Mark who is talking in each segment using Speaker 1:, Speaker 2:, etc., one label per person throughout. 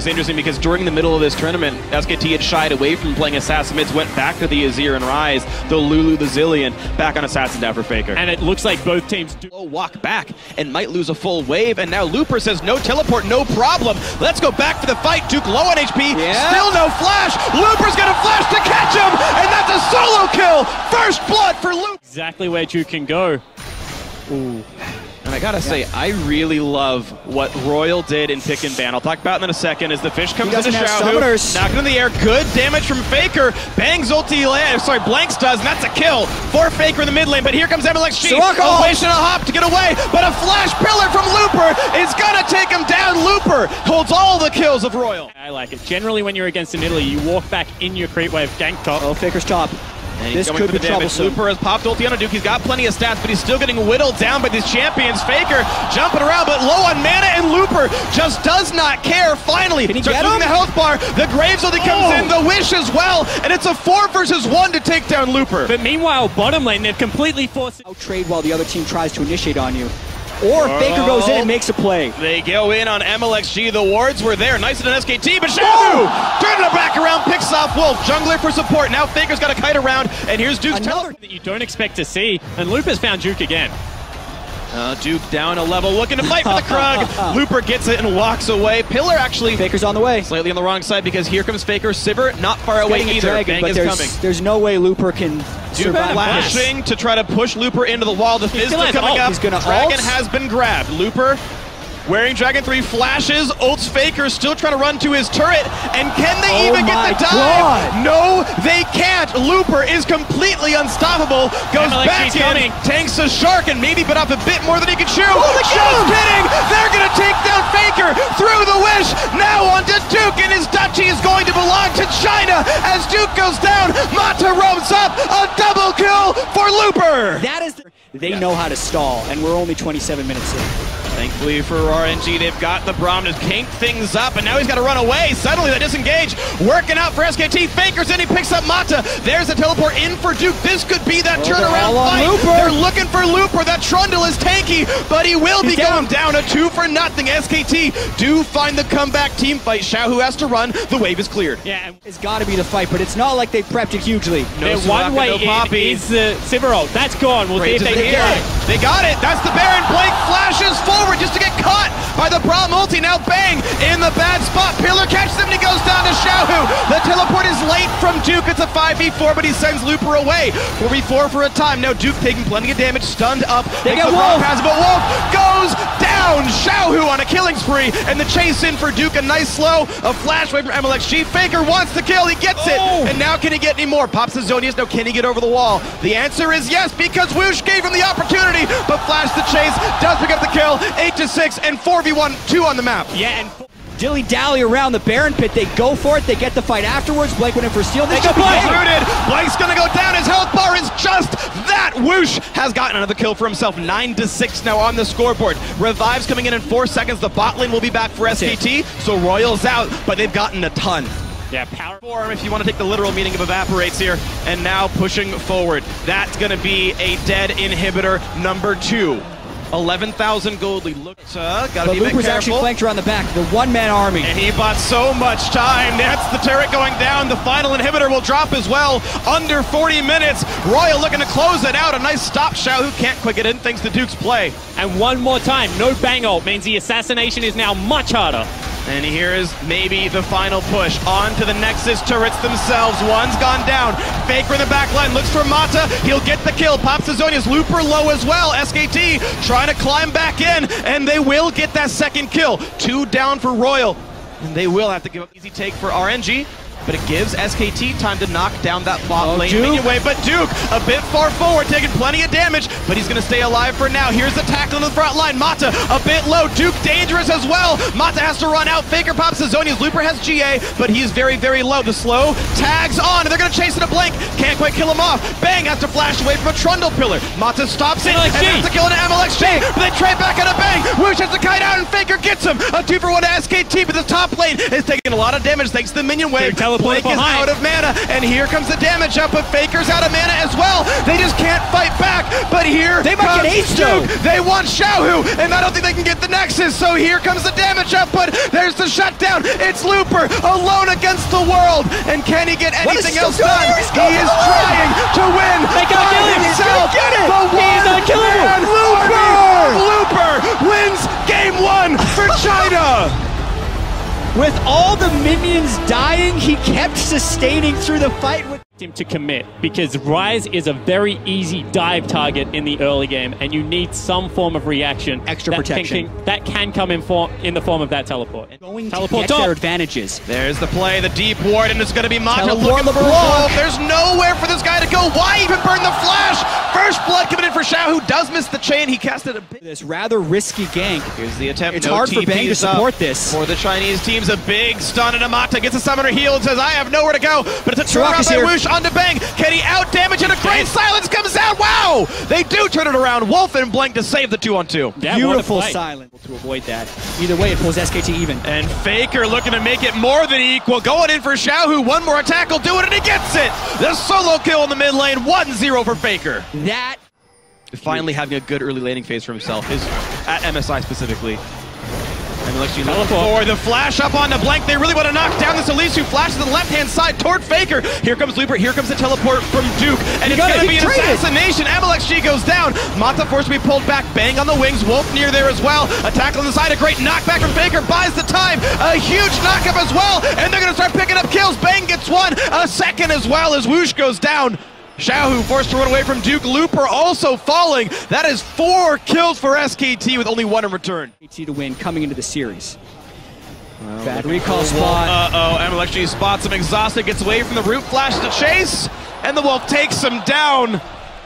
Speaker 1: It's interesting because during the middle of this tournament, SKT had shied away from playing Assassin mids, went back to the Azir and Ryze, the Lulu, the Zillion, back on Assassin down for Faker.
Speaker 2: And it looks like both teams do
Speaker 1: walk back and might lose a full wave, and now Looper says no teleport, no problem. Let's go back for the fight. Duke low on HP, still no flash. Looper's gonna flash to catch him, and that's a solo kill. First blood for Looper.
Speaker 2: Exactly where Duke can go.
Speaker 1: Ooh. And I gotta say, I really love what Royal did in pick and ban. I'll talk about it in a second as the fish comes into Xiaohu. Knocked in the air, good damage from Faker. Bangs ulti, Blanks does, and that's a kill for Faker in the mid lane. But here comes MLXG, a wish and a hop to get away, but a flash pillar from Looper is gonna take him down. Looper holds all the kills of Royal.
Speaker 2: I like it. Generally, when you're against an Italy, you walk back in your creep wave, gank top.
Speaker 3: Oh, Faker's top.
Speaker 1: And this could be troublesome. Looper has popped ulti on a Duke. He's got plenty of stats, but he's still getting whittled down by these champions. Faker jumping around, but low on mana, and Looper just does not care. Finally,
Speaker 3: can he get
Speaker 1: him? The health bar. The Graves ulti comes in, the Wish as well, and it's a 4 versus 1 to take down Looper.
Speaker 2: But meanwhile, bottom lane, they've completely forced
Speaker 3: out trade while the other team tries to initiate on you. Or Faker goes in and makes a play.
Speaker 1: They go in on MLXG. The wards were there. Nice on SKT, but Xiaohu turning it back around, picks off Wolf. Jungler for support. Now Faker's got a kite around, and here's Duke's teleport
Speaker 2: that you don't expect to see. And Looper's found Duke again.
Speaker 1: Duke down a level, looking to fight for the Krug. Looper gets it and walks away. Pillar actually
Speaker 3: Faker's on the way.
Speaker 1: Slightly on the wrong side because here comes Faker. Sivir not far away either.
Speaker 3: Dragon,
Speaker 1: Bang is coming.
Speaker 3: There's no way Looper can survive.
Speaker 1: Flashing to try to push Looper into the wall. The Fizzler coming up. Dragon has been grabbed. Looper wearing Dragon 3 flashes, ults Faker, still trying to run to his turret, and can they even get the dive? No, they can't. Looper is completely unstoppable, goes back in, tanks a shark, and maybe bit off a bit more than he could chew. Just kidding! They're gonna take down Faker through the Wish, now onto Duke, and his duchy is going to belong to China as Duke goes down. Mata roams up, a double kill for Looper!
Speaker 3: That is, they know how to stall, and we're only 27 minutes in.
Speaker 1: Thankfully for RNG, they've got the Braum to kink things up, and now he's got to run away. Suddenly they disengage, working out for SKT. Faker's in, he picks up Mata. There's a teleport in for Duke. This could be that turnaround fight. They're looking for Looper. That Trundle is tanky, but he will be going down. A 2 for nothing. SKT do find the comeback team fight. Xiaohu has to run. The wave is cleared.
Speaker 3: Yeah, it's got to be the fight, but it's not like they've prepped it hugely.
Speaker 2: No one way is the Sivir ult. That's gone. We'll see if they can get it.
Speaker 1: They got it. That's the Baron. Blake flashes forward just to get caught by the Braum ulti. Now Bang in the bad spot. Pillar catches him and he goes down to Xiaohu. The teleport is late from Duke. It's a 5v4, but he sends Looper away. 4v4 for a time. Now Duke taking plenty of damage, stunned up.
Speaker 3: They get Wolf.
Speaker 1: But Wolf goes down. Xiaohu on a killing spree, and the chase in for Duke. A nice slow. A flash away from MLXG. Faker wants the kill. He gets it. And now can he get any more? Pops the Zonius. Now can he get over the wall? The answer is yes, because Whoosh gave him the opportunity, but Flash the chase does pick up the kill. 8-6 and 4v1, 2 on the map.
Speaker 3: Yeah, and dilly-dally around the Baron pit. They go for it. They get the fight afterwards. Blake went in for steal. They
Speaker 1: get rooted. Blake's gonna go down. His health bar is just that. Whoosh has gotten another kill for himself. 9-6 now on the scoreboard. Revives coming in 4 seconds. The bot lane will be back for SKT. So Royal's out, but they've gotten a ton.
Speaker 2: Yeah, power
Speaker 1: form if you want to take the literal meaning of evaporates here. And now pushing forward. That's going to be a dead inhibitor number 2. 11,000 gold lead. Gotta be
Speaker 3: Looper's actually flanked around the back. The one-man army.
Speaker 1: And he bought so much time. That's the turret going down. The final inhibitor will drop as well. Under 40 minutes. Royal looking to close it out. A nice stop. Xiaohu can't quick it in thanks to Duke's play.
Speaker 2: And one more time. No bang ult means the assassination is now much harder.
Speaker 1: And here's maybe the final push onto the Nexus turrets themselves. One's gone down. Faker in the back line looks for Mata. He'll get the kill. Pops the Zonius. Looper low as well. SKT trying to climb back in, and they will get that second kill. 2 down for Royal, and they will have to give up easy take for RNG. But it gives SKT time to knock down that bot lane minion wave. But Duke, a bit far forward, taking plenty of damage, but he's going to stay alive for now. Here's the tackle on the front line. Mata, a bit low. Duke dangerous as well. Mata has to run out. Faker pops the Zonius. Looper has GA, but he's very, very low. The slow tags on, and they're going to chase it a blank. Can't quite kill him off. Bang has to flash away from a Trundle pillar. Mata stops it, and has to kill it to MLXG. But they trade back at a Bang. Whoosh has to kite out, and Faker gets him. A 2-for-1 to SKT, but the top lane is taking a lot of damage thanks to the minion wave.
Speaker 2: teleported
Speaker 1: Blake is
Speaker 2: behind.
Speaker 1: out of mana, and here comes the damage up, but Faker's out of mana as well. They just can't fight back, but here
Speaker 3: They might
Speaker 1: comes
Speaker 3: get aced, though.
Speaker 1: Duke. They want Xiaohu, and I don't think they can get the Nexus, so here comes the damage up, but there's the shutdown. It's Looper alone against the world, and can he get anything else done? He is trying to win
Speaker 2: They can't
Speaker 1: by
Speaker 2: kill him.
Speaker 1: himself.
Speaker 3: He's gonna get it.
Speaker 1: The
Speaker 2: He's unkillable.
Speaker 1: one-man Looper wins game 1 for China.
Speaker 3: With all the minions dying, he kept sustaining through the fight.
Speaker 2: Him to commit, because Ryze is a very easy dive target in the early game, and you need some form of reaction.
Speaker 3: Extra protection.
Speaker 2: That can come in the form of that teleport.
Speaker 3: Going to
Speaker 2: Teleport
Speaker 3: get
Speaker 2: top.
Speaker 3: their advantages.
Speaker 1: There's the play, the deep ward, and it's going to be Mata
Speaker 3: Teleport
Speaker 1: looking for
Speaker 3: liberation.
Speaker 1: Wolf. There's nowhere for this guy to go. Why even burn the flash? First blood coming in for Xiao, who does miss the chain. He casted a bit.
Speaker 3: This rather risky gank.
Speaker 1: Here's the attempt.
Speaker 3: It's
Speaker 1: No
Speaker 3: hard for Bang to
Speaker 1: TPs
Speaker 3: support
Speaker 1: up
Speaker 3: this.
Speaker 1: For the Chinese team's a big stun, and Amata gets a summoner heal and says, I have nowhere to go. But it's a turnaround
Speaker 3: Soraka's
Speaker 1: by
Speaker 3: here.
Speaker 1: Whoosh onto Bang. Can he out damage? And a great silence comes out. Wow! They do turn it around. Wolf and Blank to save the 2-on-2.
Speaker 2: Yeah,
Speaker 3: Beautiful
Speaker 2: what a play.
Speaker 3: silence to avoid that. Either way, it pulls SKT even.
Speaker 1: And Faker looking to make it more than equal. Going in for Xiaohu. One more attack will do it, and he gets it. The solo kill in the mid lane. 1-0 for Faker.
Speaker 3: That
Speaker 1: Finally having a good early laning phase for himself. At MSI specifically. And Alexi looking
Speaker 2: Teleport.
Speaker 1: for the flash up onto Blank. They really want to knock down this Elise, who flashes to the left-hand side toward Faker. Here comes Looper. Here comes the teleport from Duke. And it's going to be an assassination. MLXG goes down. Mata forced to be pulled back. Bang on the wings. Wolf near there as well. Attack on the side. A great knockback from Faker. Buys the time. A huge knockup as well. And they're going to start picking up kills. Bang gets one. A second as well as Whoosh goes down. Xiaohu forced to run away from Duke. Looper also falling. That is 4 kills for SKT with only 1 in return.
Speaker 3: SKT to win coming into the series. Bad recall spot.
Speaker 1: Uh-oh, MLXG spots him exhausted, gets away from the root, flashes to chase, and the Wolf takes him down.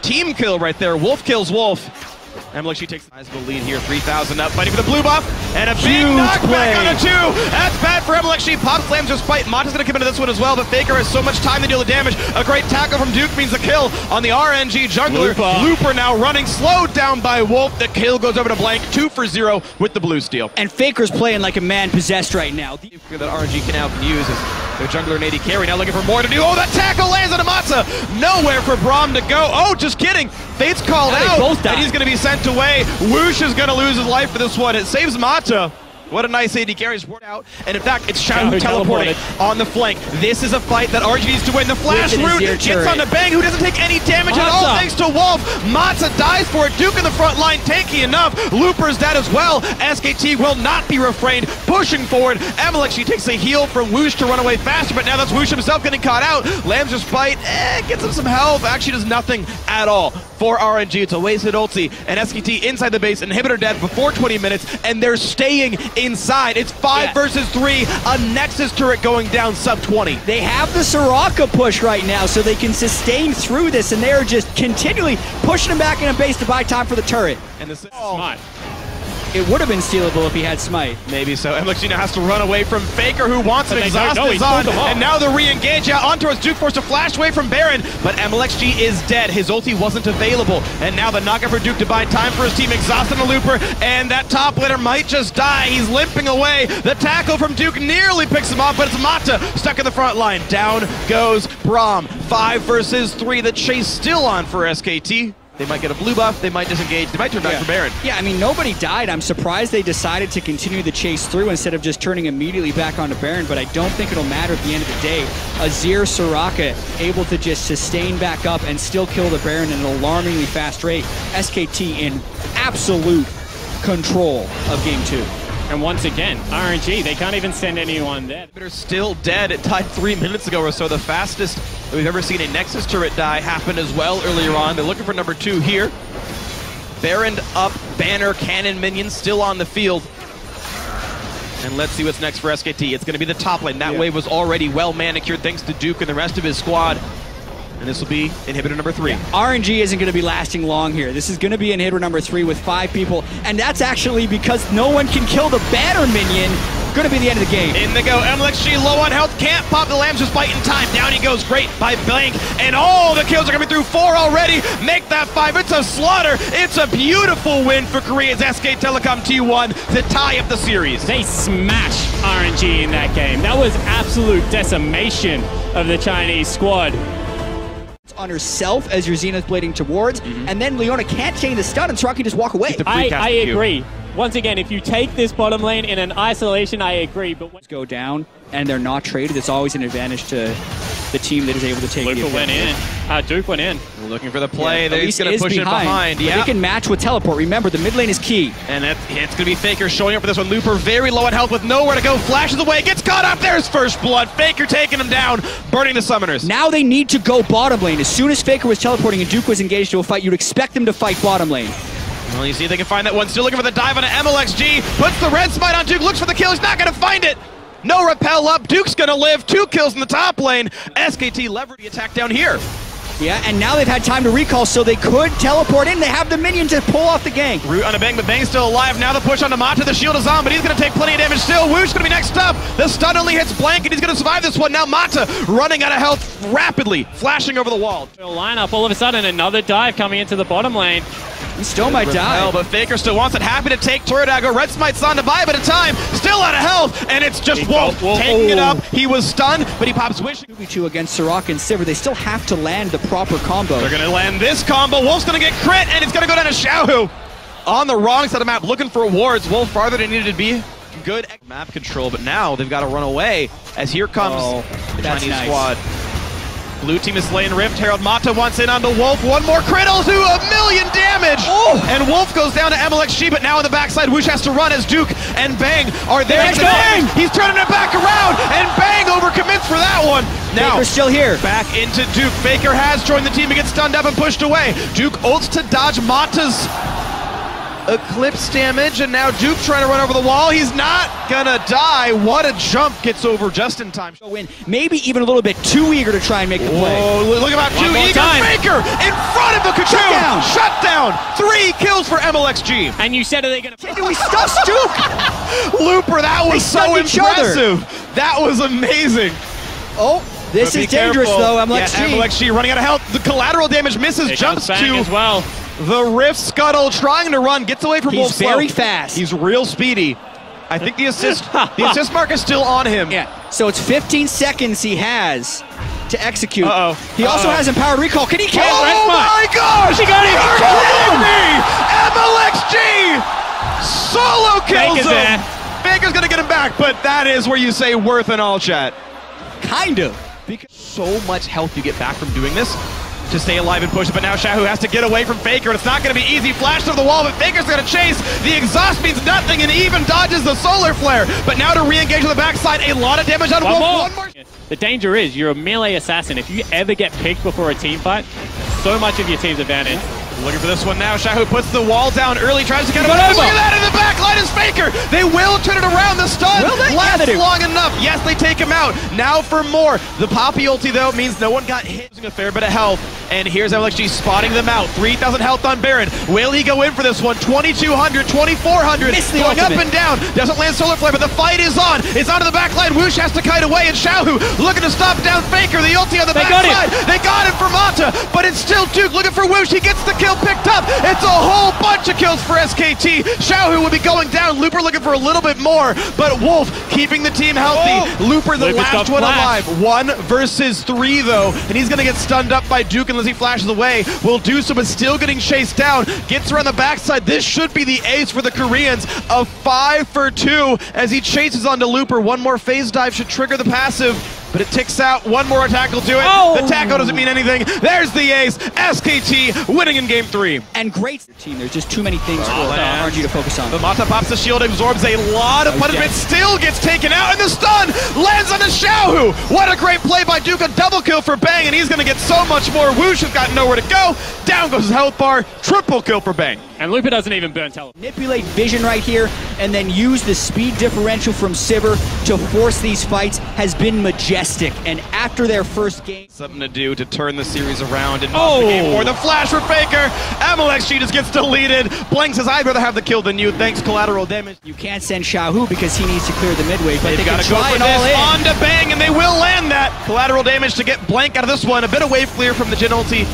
Speaker 1: Team kill right there. Wolf kills Wolf. MLXG takes the sizable lead here, 3,000 up, fighting for the blue buff, and a big knockback on a 2. That's bad for MLXG. Pop slams just fight. Mata's going to come into this one as well, but Faker has so much time to deal the damage. A great tackle from Duke means a kill on the RNG jungler. Looper now running, slowed down by Wolf. The kill goes over to Blank, 2 for 0 with the blue steal.
Speaker 3: And Faker's playing like a man possessed right now.
Speaker 1: That RNG can now use as their jungler and AD carry now looking for more to do. Oh, that tackle lands on Amata. Nowhere for Braum to go. Oh, just kidding. Fate's called out, and he's going to be sent away. Whoosh is going to lose his life for this one. It saves Mata. What a nice AD carry support out. And in fact, it's Xiaohu teleporting on the flank. This is a fight that RNG needs to win. The flash route gets on the Bang, who doesn't take any damage at all thanks to Wolf. Mata dies for it. Duke in the front line, tanky enough. Looper's dead as well. SKT will not be refrained, pushing forward. MLXG takes a heal from Whoosh to run away faster, but now that's Whoosh himself getting caught out. Lamb's just fight, gets him some health. Actually does nothing at all for RNG. It's a wasted ulti, and SKT inside the base, inhibitor dead before 20 minutes, and they're staying inside. It's 5 versus 3, a Nexus turret going down sub 20.
Speaker 3: They have the Soraka push right now, so they can sustain through this, and they're just continually pushing him back in a base to buy time for the turret.
Speaker 1: And this is
Speaker 2: Smart.
Speaker 3: It would have been stealable if he had Smite.
Speaker 1: maybe so. MLXG now has to run away from Faker, who wants an exhaust is on, and now the re-engage out onto us. Duke forced to flash away from Baron, but MLXG is dead. His ulti wasn't available, and now the knockup for Duke to buy time for his team. Exhaust on the Looper, and that top laner might just die. He's limping away. The tackle from Duke nearly picks him off, but it's Mata stuck in the front line. Down goes Braum. 5 versus 3. The chase still on for SKT. They might get a blue buff, they might disengage, they might turn back for Baron.
Speaker 3: Yeah, I mean, nobody died. I'm surprised they decided to continue the chase through instead of just turning immediately back onto Baron, but I don't think it'll matter at the end of the day. Azir Soraka able to just sustain back up and still kill the Baron at an alarmingly fast rate. SKT in absolute control of Game 2.
Speaker 2: And once again, RNG, they can't even send anyone there.
Speaker 1: They're still dead. It died 3 minutes ago or so. The fastest that we've ever seen a Nexus turret die happened as well earlier on. They're looking for number 2 here. Baron up, banner, cannon, minions still on the field. And let's see what's next for SKT. It's going to be the top lane. That wave was already well manicured thanks to Duke and the rest of his squad. And this will be inhibitor number 3.
Speaker 3: RNG isn't going to be lasting long here. This is going to be inhibitor number 3 with 5 people, and that's actually because no one can kill the banner minion. Gonna be the end of the game.
Speaker 1: In they go. MLXG low on health. Can't pop the Lambs, just fighting time. Down he goes. Great by Blank. And all the kills are coming through. 4 already. Make that 5. It's a slaughter. It's a beautiful win for Korea's SK Telecom T1 to tie up the series.
Speaker 2: They smashed RNG in that game. That was absolute decimation of the Chinese squad.
Speaker 3: On herself as your Zenith blading towards, and then Leona can't chain the stun and Soraka can just walk away.
Speaker 2: I agree. Once again, if you take this bottom lane in an isolation, I agree. But when
Speaker 3: go down and they're not traded, it's always an advantage to the team that is able to take it.
Speaker 2: Lupa went in. Duke went in.
Speaker 1: Looking for the play.
Speaker 3: Yeah,
Speaker 1: He's going to push it behind.
Speaker 3: Yeah. They can match with teleport. Remember, the mid lane is key.
Speaker 1: And it's going to be Faker showing up for this one. Looper very low on health with nowhere to go. Flashes away. Gets caught up. There's first blood. Faker taking him down. Burning the summoners.
Speaker 3: Now they need to go bottom lane. As soon as Faker was teleporting and Duke was engaged to a fight, you'd expect them to fight bottom lane.
Speaker 1: Well, you see if they can find that one. Still looking for the dive on an MLXG. Puts the red smite on Duke. Looks for the kill. He's not going to find it. No repel up. Duke's going to live. 2 kills in the top lane. SKT leverage the attack down here.
Speaker 3: Yeah, and now they've had time to recall, so they could teleport in. They have the minion to pull off the gank.
Speaker 1: Root on a Bang, but Bang's still alive. Now the push onto Mata. The shield is on, but he's going to take plenty of damage still. Woo's going to be next up. The stun only hits Blank, and he's going to survive this one. Now Mata running out of health rapidly, flashing over the wall.
Speaker 2: Lineup, all of a sudden, another dive coming into the bottom lane.
Speaker 3: He still might die.
Speaker 1: But Faker still wants it. Happy to take Turret Dagger. Red Smite's on to buy a bit of time. Still out of health, and it's just Wolf taking it up. He was stunned, but he pops Wish.
Speaker 3: 2v2 against Soraka and Sivir. They still have to land the proper combo.
Speaker 1: They're going to land this combo. Wolf's going to get crit, and it's going to go down to Xiaohu. On the wrong side of the map, looking for wards. Wolf farther than needed to be. Good map control, but now they've got to run away as here comes the Chinese squad. Blue team is slaying Rift. Herald Mata wants in on the Wolf. One more crit, do 1,000,000 damage. And Wolf goes down to MLXG, but now on the backside, Woosh has to run as Duke and Bang are there.
Speaker 3: Bang!
Speaker 1: He's turning it back around, and Bang overcommits for that one. Now,
Speaker 3: Faker's still here.
Speaker 1: Back into Duke. Faker has joined the team. He gets stunned up and pushed away. Duke ults to dodge Mata's Eclipse damage, and now Duke trying to run over the wall. He's not gonna die. What a jump, gets over just in time.
Speaker 3: Win. Maybe even a little bit too eager to try and make the play.
Speaker 1: Oh, look about too eager. Faker in front of the cocoon. Shut down. 3 kills for MLXG.
Speaker 2: And you said, are they gonna...
Speaker 3: We stuffed Duke.
Speaker 1: Looper, that was so impressive. That was amazing.
Speaker 3: Oh. This is dangerous, though, MLXG.
Speaker 1: Yeah, MLXG running out of health. The collateral damage misses, jumps to
Speaker 2: as well.
Speaker 1: The Rift Scuttle, trying to run, gets away from Wolf.
Speaker 3: He's very fast.
Speaker 1: He's real speedy. I think the assist mark is still on him.
Speaker 3: Yeah, so it's 15 seconds he has to execute. He also has empowered recall. Can he kill?
Speaker 1: Oh my gosh!
Speaker 2: He got
Speaker 1: him! MLXG! Solo kills him! Faker's gonna get him back, but that is where you say worth in all chat.
Speaker 3: Kind of.
Speaker 1: Because so much health you get back from doing this to stay alive and push it, but now Xiaohu has to get away from Faker, and it's not going to be easy. Flash through the wall, but Faker's going to chase. The exhaust means nothing, and even dodges the solar flare. But now to re-engage on the backside, a lot of damage on Wolf. One more.
Speaker 2: The danger is, you're a melee assassin. If you ever get picked before a team fight, so much of your team's advantage.
Speaker 1: Looking for this one now. Xiaohu puts the wall down early, tries to get him over. Look at that in the back line is Faker. They will turn it around. The stun lasts long enough. Yes, they take him out. Now for more. The Poppy ulti, though, means no one got hit. Losing a fair bit of health. And here's MLXG spotting them out. 3,000 health on Baron. Will he go in for this one? 2,200, 2,400. Going up and down. Doesn't land solar flare, but the fight is on. It's onto the back line. Woosh has to kite away, and Xiaohu looking to stop down Faker. The ulti on the backside. They got him for Mata, but it's still Duke looking for Woosh. He gets the kill picked up. It's a whole bunch of kills for SKT. Xiaohu will be going down. Looper looking for a little bit more, but Wolf keeping the team healthy. Looper the last one alive. 1 versus 3 though, and he's gonna get stunned up by Duke unless he flashes away. Will do so, but still getting chased down. Gets around the backside. This should be the ace for the Koreans. A 5 for 2 as he chases onto Looper. One more phase dive should trigger the passive, but it ticks out. One more attack will do it. The tackle doesn't mean anything. There's the ace. SKT winning in game 3.
Speaker 3: And great team. There's just too many things for RNG to focus on.
Speaker 1: The Mata pops the shield, absorbs a lot of punishment, still gets taken out, and the stun lands on the Xiaohu! What a great play by Duke, a double kill for Bang, and he's gonna get so much more. Woosh has got nowhere to go. Down goes his health bar, triple kill for Bang.
Speaker 2: And Looper doesn't even burn teleport.
Speaker 3: Manipulate vision right here, and then use the speed differential from Sivir to force these fights has been majestic. And after their first game...
Speaker 1: Something to do to turn the series around and not the game for the flash for Faker. MLXG just gets deleted. Blank says, I'd rather have the kill than you. Thanks, collateral damage.
Speaker 3: You can't send Xiaohu because he needs to clear the mid wave, but
Speaker 1: They've
Speaker 3: they
Speaker 1: got
Speaker 3: can
Speaker 1: to go
Speaker 3: try
Speaker 1: for
Speaker 3: it all
Speaker 1: this
Speaker 3: in.
Speaker 1: on to Bang, and they will land that. Collateral damage to get Blank out of this one. A bit of wave clear from the Jin ulti.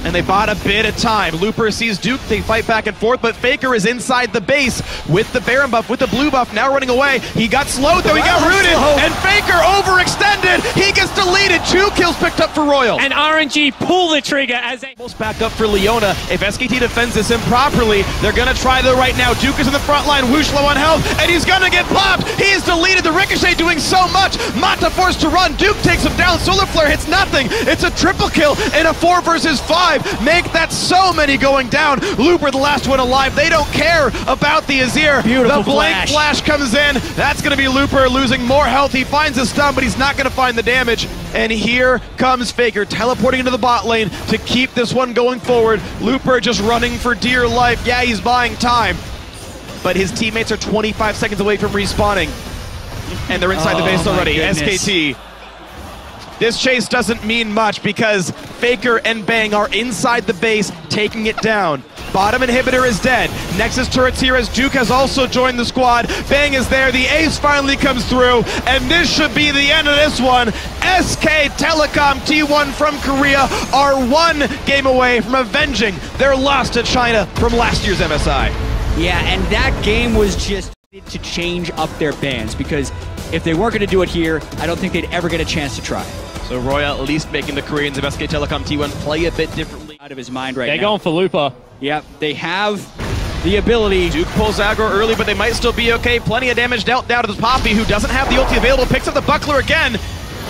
Speaker 1: And they bought a bit of time. Looper sees Duke, they fight back and forth, but Faker is inside the base with the Baron buff, with the blue buff, now running away. He got slowed though, he got rooted, and Faker overextended. He gets deleted, 2 kills picked up for Royal.
Speaker 2: And RNG pull the trigger as a...
Speaker 1: Almost back up for Leona. If SKT defends this improperly, they're gonna try though right now. Duke is in the front line, Woosh low on health, and he's gonna get popped. He is deleted, the Ricochet doing so much. Mata forced to run, Duke takes him down, Solar Flare hits nothing. It's a triple kill in a 4 versus 5. Make that so many going down. Looper, the last one alive. They don't care about the Azir.
Speaker 3: Beautiful
Speaker 1: the Blank flash comes in. That's going to be Looper losing more health. He finds a stun, but he's not going to find the damage. And here comes Faker teleporting into the bot lane to keep this one going forward. Looper just running for dear life. Yeah, he's buying time, but his teammates are 25 seconds away from respawning. And they're inside the base already.
Speaker 3: Goodness.
Speaker 1: SKT. This chase doesn't mean much because Faker and Bang are inside the base, taking it down. Bottom inhibitor is dead. Nexus turret's here as Duke has also joined the squad. Bang is there, the ace finally comes through, and this should be the end of this one. SK Telecom T1 from Korea are 1 game away from avenging their loss to China from last year's MSI.
Speaker 3: Yeah, and that game was just to change up their bans, because if they weren't going to do it here, I don't think they'd ever get a chance to try.
Speaker 1: So Royal at least making the Koreans of SK Telecom T1 play a bit differently.
Speaker 3: Out of his mind right
Speaker 2: They're
Speaker 3: now.
Speaker 2: going for Looper.
Speaker 3: Yep, they have the ability.
Speaker 1: Duke pulls aggro early, but they might still be okay. Plenty of damage dealt down to the Poppy, who doesn't have the ulti available. Picks up the Buckler again.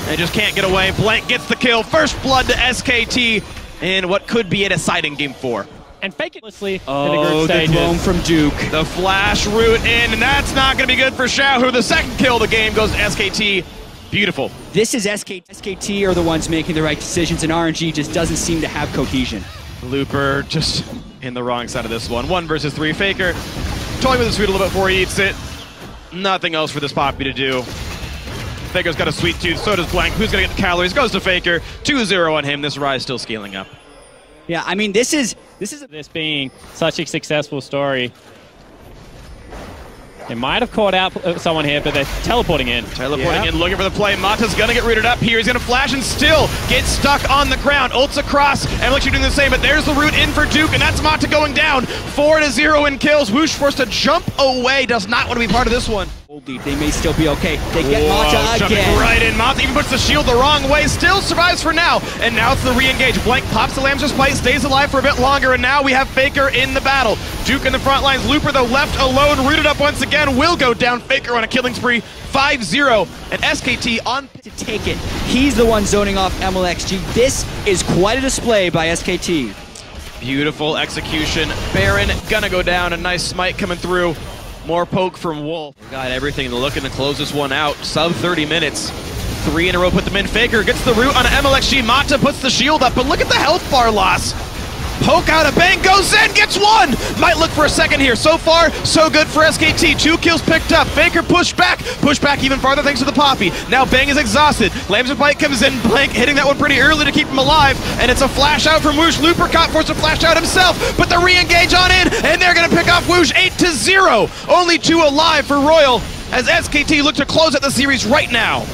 Speaker 1: They just can't get away. Blank gets the kill. First blood to SKT in what could be a deciding game 4.
Speaker 2: And fake it in the
Speaker 3: Oh,
Speaker 2: group
Speaker 3: the
Speaker 2: stages.
Speaker 3: clone from Duke.
Speaker 1: The flash route in, and that's not going to be good for Xiaohu. The second kill of the game goes to SKT. Beautiful.
Speaker 3: This is SKT are the ones making the right decisions, and RNG just doesn't seem to have cohesion.
Speaker 1: Looper just in the wrong side of this one. 1 versus 3. Faker toying with the sweet a little bit before he eats it. Nothing else for this Poppy to do. Faker's got a sweet tooth, so does Blank. Who's going to get the calories? Goes to Faker. 2-0 on him. This Rise still scaling up.
Speaker 3: Yeah, I mean, this is
Speaker 2: This being such a successful story. They might have caught out someone here, but they're teleporting in.
Speaker 1: Teleporting in, looking for the play. Mata's gonna get rooted up here. He's gonna flash and still get stuck on the ground. Ults across, and looks like doing the same, but there's the route in for Duke, and that's Mata going down. 4-0 in kills. Woosh forced to jump away. Does not want to be part of this one.
Speaker 3: They may still be okay. They get Mata
Speaker 1: jumping
Speaker 3: again.
Speaker 1: right in. Mata even puts the shield the wrong way. Still survives for now. And now it's the re-engage. Blank pops the Lamb's Spite, stays alive for a bit longer, and now we have Faker in the battle. Duke in the front lines. Looper, though, left alone, rooted up once again, will go down. Faker on a killing spree. 5-0. And SKT on
Speaker 3: To take it. He's the one zoning off MLXG. This is quite a display by SKT.
Speaker 1: beautiful execution. Baron gonna go down. A nice smite coming through. More poke from Wolf. Got everything looking to close this one out. Sub 30 minutes. 3 in a row, put them in. Faker gets the root on an MLXG. Mata puts the shield up, but look at the health bar loss. Poke out of Bang, goes in, gets 1! Might look for a second here. So far, so good for SKT. 2 kills picked up. Faker pushed back even farther thanks to the Poppy. Now Bang is exhausted. Lamb's Bite comes in, Blank hitting that one pretty early to keep him alive, and it's a flash out from Woosh. Looper caught, forced to flash out himself, but the re-engage on in, and they're gonna pick off Woosh 8-0. Only 2 alive for Royal, as SKT look to close out the series right now.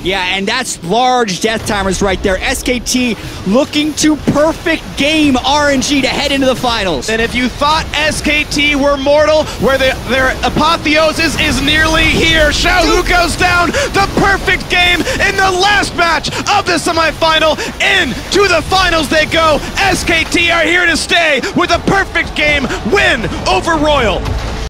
Speaker 3: Yeah, and that's large death timers right there. SKT looking to perfect game RNG to head into the finals.
Speaker 1: And if you thought SKT were mortal, where their apotheosis is nearly here, Xiaohu goes down, the perfect game in the last match of the semifinal. Into the finals they go. SKT are here to stay with a perfect game win over Royal.